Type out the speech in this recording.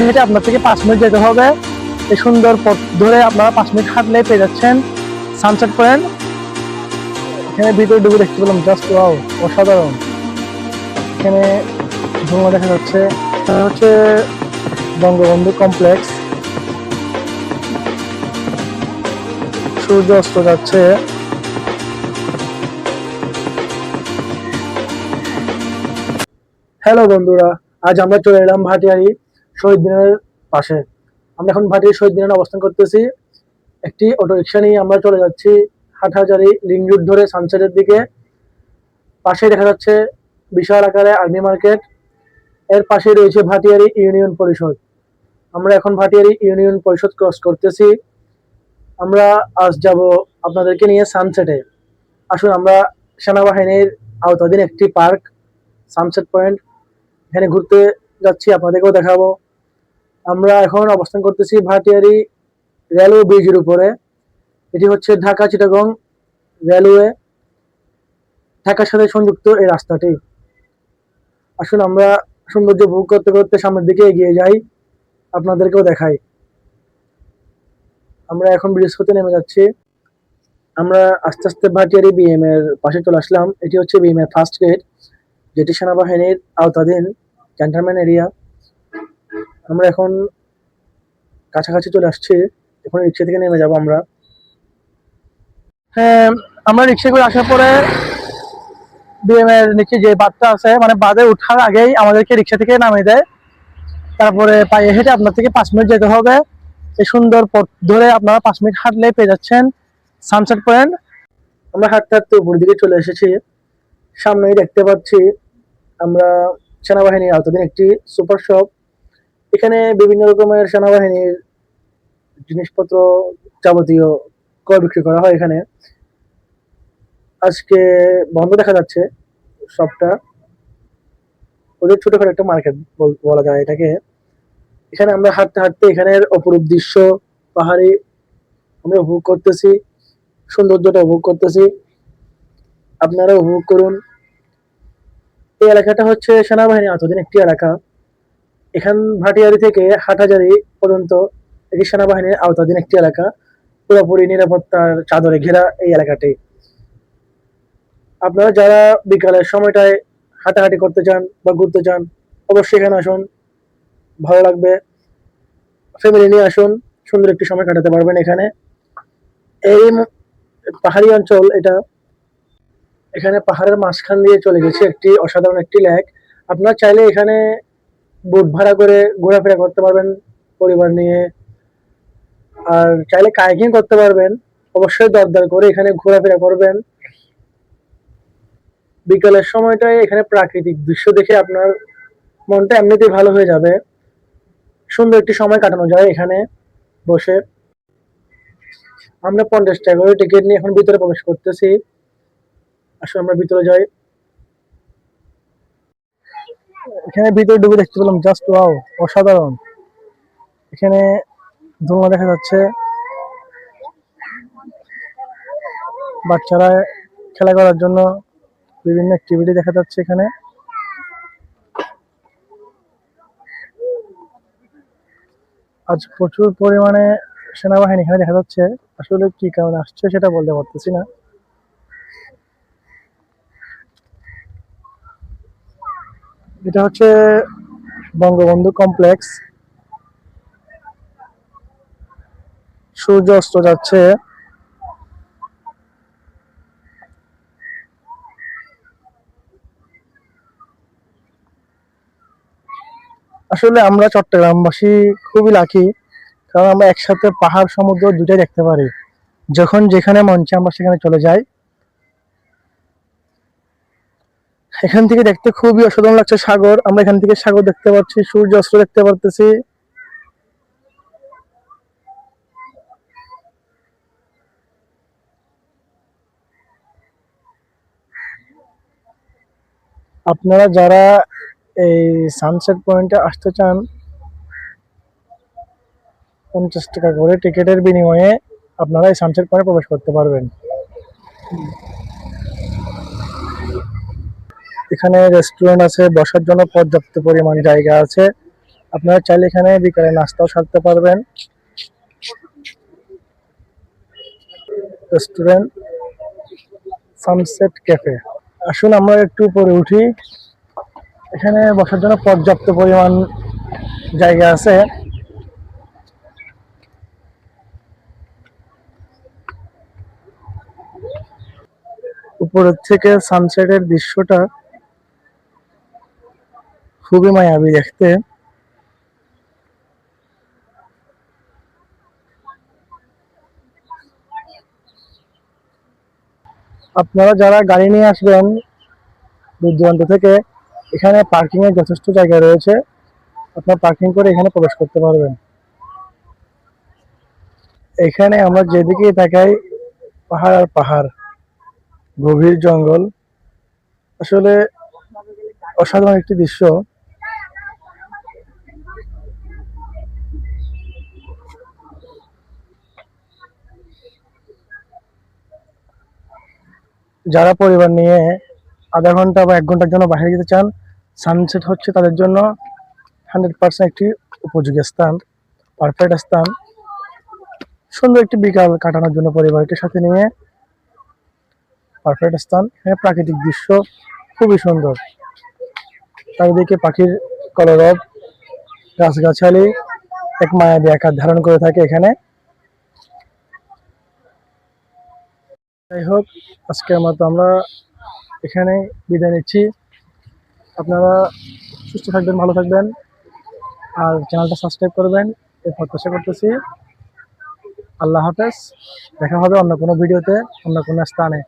হেঁটে আপনার থেকে 5 মিনিট যেতে হবে। এই সুন্দর পথ ধরে আপনারা 5 মিনিট হাঁটলেই পেয়ে যাচ্ছেন সানসেট পয়েন্ট। এখানে ভিতরে ডুবে দেখতে পেলাম, জাস্ট ওয়াও, অসাধারণ। এখানে ঝুমা দেখা যাচ্ছে, এটা হচ্ছে বঙ্গবন্ধু কমপ্লেক্স। সূর্য অস্ত যাচ্ছে। হ্যালো বন্ধুরা, আজ আমরা চলে এলাম ভাটিয়ারি শহীদ মিনারের পাশে। আমরা এখন ভাটিয়ারি শহীদ মিনারে অবস্থান করতেছি। একটি অটো রিক্সা নিয়ে আমরা চলে যাচ্ছি হাটহাজারী লিঙ্ক রোড ধরে সানসেটের দিকে। পাশে দেখা যাচ্ছে বিশাল আকারে আর্মি মার্কেট। এর পাশে রয়েছে ভাটিয়ারি ইউনিয়ন পরিষদ। আমরা এখন ভাটিয়ারি ইউনিয়ন পরিষদ ক্রস করতেছি। আমরা আজ যাব আপনাদেরকে নিয়ে সানসেটে। আসুন, আমরা সেনাবাহিনীর আওতাধীন একটি পার্ক সানসেট পয়েন্ট, এখানে ঘুরতে যাচ্ছি, আপনাদেরকেও দেখাবো। আমরা এখন অবস্থান করতেছি ভাটিয়ারি রেলওয়ে ব্রিজের উপরে। এটি হচ্ছে ঢাকা চিটাগং রেলওয়ে, ঢাকার সাথে সংযুক্ত এই রাস্তাটি। আসুন, আমরা সৌন্দর্য উপভোগ করতে করতে সামনের দিকে এগিয়ে যাই, আপনাদেরকেও দেখাই। আমরা এখন ব্রিজ হতে নেমে যাচ্ছি। আমরা আস্তে আস্তে ভাটিয়ারি বিএম এর পাশে চলে আসলাম। এটি হচ্ছে বিএম এর ফার্স্ট গেট, যেটি সেনাবাহিনীর আওতাধীন ক্যান্টনমেন্ট এরিয়া। আমরা এখন কাছাকাছি চলে আসছি, এখন রিক্সা থেকে নেমে যাব আমরা। হ্যাঁ, আমরা রিক্সা করে আসার পরে বিএম এর নিচে যে বাদটা আছে, মানে বাদে ওঠার আগেই আমাদেরকে রিক্সা থেকে নামিয়ে দেয়। তারপরে পায়ে হেঁটে আপনার থেকে 5 মিনিট যেতে হবে। এই সুন্দর পথ ধরে আপনারা 5 মিনিট হাঁটলেই পেয়ে যাচ্ছেন সানসেট পয়েন্ট। আমরা হাঁটতে হাঁটতে উপর দিকে চলে এসেছি। সামনেই দেখতে পাচ্ছি আমরা সেনাবাহিনীর আওতাধীন একটি সুপার শপ। এখানে বিভিন্ন রকমের সেনাবাহিনীর জিনিসপত্র যাবতীয় ক্রয় বিক্রি করা হয়। এখানে আজকে বন্ধ দেখা যাচ্ছে শপটা, ওদের ছোটখাটো একটা মার্কেট বলা যায় এটাকে। এখানে আমরা হাঁটতে হাঁটতে এখানের অপরূপ দৃশ্য, পাহাড়ি আমরা উপভোগ করতেছি, সৌন্দর্যটা উপভোগ করতেছি। আপনারা উপভোগ করুন। এই এলাকাটা হচ্ছে সেনাবাহিনীর আওতাধীন একটি এলাকা। এখান ভাটিয়ারি থেকে হাটহাজারী পর্যন্ত এটি সেনাবাহিনীর আওতাধীন একটি এলাকা। পুরোপুরি নিরাপত্তার চাদরে ঘেরা এই এলাকাটি। আপনারা যারা বিকালের সময়টায় হাঁটাহাঁটি করতে চান বা ঘুরতে চান, অবশ্যই এখানে আসুন, ভালো লাগবে। ফ্যামিলি নিয়ে আসুন, সুন্দর একটি সময় কাটাতে পারবেন এখানে। এই পাহাড়ি অঞ্চল এটা, এখানে পাহাড়ের মাঝখান দিয়ে চলে গেছে একটি অসাধারণ একটি লেক। আপনারা চাইলে এখানে বোট ভাড়া করে ঘোরাফেরা করতে পারবেন পরিবার নিয়ে, আর চাইলে কায়াকিং করতে পারবেন। অবশ্যই দরদার করে এখানে ঘোরাফেরা করবেন। বিকালের সময়টায় এখানে প্রাকৃতিক দৃশ্য দেখে আপনার মনটা এমনিতেই ভালো হয়ে যাবে। সুন্দর একটি সময় কাটানো যায় এখানে বসে। আমরা 50 টাকা করে টিকিট নিয়ে এখন ভিতরে প্রবেশ করতেছি। আসলে আমরা ভিতরে যাই। এখানে ভিতরে ডুবে দেখতে পেলাম, জাস্ট ওয়াও, অসাধারণ। এখানে দোলনা দেখা যাচ্ছে, বাচ্চারা খেলা করার জন্য বিভিন্ন অ্যাক্টিভিটি দেখা যাচ্ছে এখানে। আজ প্রচুর পরিমাণে সেনাবাহিনী এখানে দেখা যাচ্ছে। আসলে কি কারণে আসছে সেটা বলতে পারতেছি না। এটা হচ্ছে বঙ্গবন্ধু কমপ্লেক্স। সূর্য অস্ত যাচ্ছে। আসলে আমরা চট্টগ্রামবাসী খুবই লাকি, কারণ আমরা একসাথে পাহাড় সমুদ্র দুটাই দেখতে পারি। যখন যেখানে মন চায় আমরা সেখানে চলে যাই। এখান থেকে দেখতে খুবই অসাধারণ লাগছে সাগর। আমরা এখান থেকে সাগর দেখতে পাচ্ছি, সূর্য অস্ত দেখতে পারতেছি। আপনারা যারা এই সানসেট পয়েন্টে আসতে চান, 50 টাকা করে টিকিটের বিনিময়ে আপনারা এই সানসেট পয়েন্টে প্রবেশ করতে পারবেন। এখানে রেস্টুরেন্ট আছে, বসার জন্য পর্যাপ্ত পরিমাণ জায়গা আছে। আপনারা চাইলে এখানে বিকালে নাস্তাও সারতে পারবেন। Restaurant sunset cafe. আসুন আমরা একটু উপরে উঠি। এখানে বসার জন্য পর্যাপ্ত পরিমাণ জায়গা আছে। উপরের থেকে সানসেটের দৃশ্যটা খুবই মায়াবী দেখতে। আপনারা যারা গাড়ি নিয়ে আসবেন দূর দূরান্ত থেকে, এখানে পার্কিং এর যথেষ্ট জায়গা রয়েছে, আপনারা পার্কিং করে এখানে প্রবেশ করতে পারবেন। এখানে আমরা যেদিকে তাকাই পাহাড় আর পাহাড়, গভীর জঙ্গল, আসলে অসাধারণ একটি দৃশ্য। যারা পরিবার নিয়ে আধা ঘন্টা বা 1 ঘন্টার জন্য বাইরে যেতে চান, সানসেট হচ্ছে তাদের জন্য 100% একটি উপযোগী স্থান, পারফেক্ট স্থান। সুন্দর একটি বিকাল কাটানোর জন্য পরিবারকে সাথে নিয়ে পারফেক্ট স্থান। এখানে প্রাকৃতিক দৃশ্য খুবই সুন্দর, চারিদিকে পাখির কলরব, গাছগাছালি এক মায়াবী আকার ধারণ করে থাকে এখানে। যাই হোক, আজকের মতো আমরা এখানে বিদায় নিচ্ছি। আপনারা সুস্থ থাকবেন, ভালো থাকবেন, আর চ্যানেলটা সাবস্ক্রাইব করবেন এই প্রত্যাশা করতেছি। আল্লাহ হাফেজ। দেখা হবে অন্য কোনো ভিডিওতে, অন্য কোনো স্থানে।